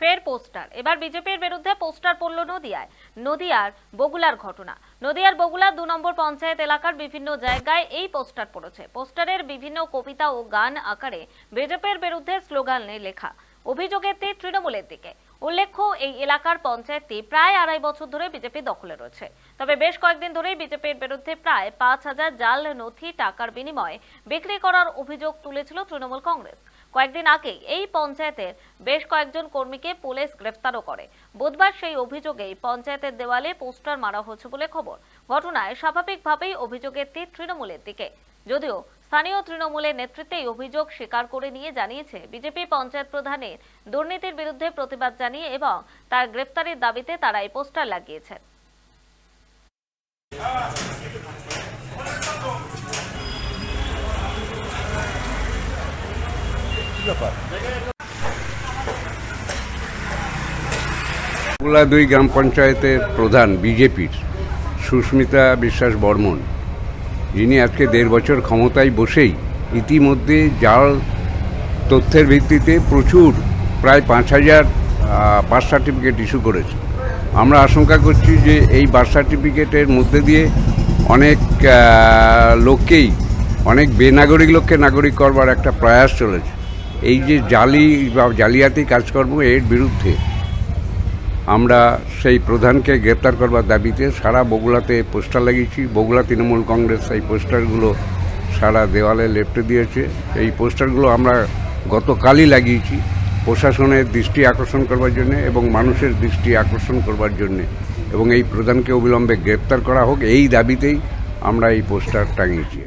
ফের পোস্টার। এবার বিজেপির বিরুদ্ধে পোস্টার পড়ল নদিয়ার বগুলার ঘটনা। নদিয়ার বগুলা 2 নম্বর পঞ্চায়েত এলাকার বিভিন্ন জায়গায় এই পোস্টার পড়েছে। পোস্টারের বিভিন্ন কবিতা ও গান আকারে বিজেপির বিরুদ্ধে স্লোগান লেখা। অভিযোগের তীর তৃণমূলের দিকে। উল্লেখ্য, এই এলাকার পঞ্চায়েতটি প্রায় 2.5 বছর ধরে বিজেপি দখলে রয়েছে। তবে বেশ কয়েকদিন ধরেই বিজেপির বিরুদ্ধে প্রায় 5,000 জাল নথি টাকার বিনিময়ে বিক্রি করার অভিযোগ তুলেছিল তৃণমূল কংগ্রেস। কয়েকদিন আগে এই পঞ্চায়েতের বেশ কয়েকজন কর্মীকে পুলিশ গ্রেফতারও করে। বুধবার সেই অভিযোগেই পঞ্চায়েতের দেওয়ালে পোস্টার মারা হচ্ছে বলে খবর। ঘটনায় স্বাভাবিকভাবেই অভিযোগের তীর তৃণমূলের দিকে। যদিও স্থানীয় তৃণমূলের নেতৃত্বে এই অভিযোগ স্বীকার করে নিয়ে জানিয়েছে বিজেপি পঞ্চায়েত প্রধানের দুর্নীতির বিরুদ্ধে প্রতিবাদ জানিয়ে এবং তার গ্রেফতারের দাবিতে তারা এই পোস্টার লাগিয়েছেন। বগুলা 2 গ্রাম পঞ্চায়েতের প্রধান বিজেপির সুস্মিতা বিশ্বাস বর্মন, যিনি আজকে 1.5 বছর ক্ষমতায় বসেই ইতিমধ্যে জাল তথ্যের ভিত্তিতে প্রচুর প্রায় 5,000 বার্থ সার্টিফিকেট ইস্যু করেছে। আমরা আশঙ্কা করছি যে এই বার্থ সার্টিফিকেটের মধ্যে দিয়ে অনেক লোককেই, অনেক বেনাগরিক লোককে নাগরিক করবার একটা প্রয়াস চলেছে। এই যে জালি বা জালিয়াতি কাজকর্ম, এর বিরুদ্ধে আমরা সেই প্রধানকে গ্রেপ্তার করবার দাবিতে সারা বগুলাতে পোস্টার লাগিয়েছি। বগুলা তৃণমূল কংগ্রেস এই পোস্টারগুলো সারা দেওয়ালে লেপটে দিয়েছে। এই পোস্টারগুলো আমরা গতকালই লাগিয়েছি প্রশাসনের দৃষ্টি আকর্ষণ করবার জন্য এবং মানুষের দৃষ্টি আকর্ষণ করবার জন্য, এবং এই প্রধানকে অবিলম্বে গ্রেপ্তার করা হোক এই দাবিতেই আমরা এই পোস্টার টাঙিয়েছি।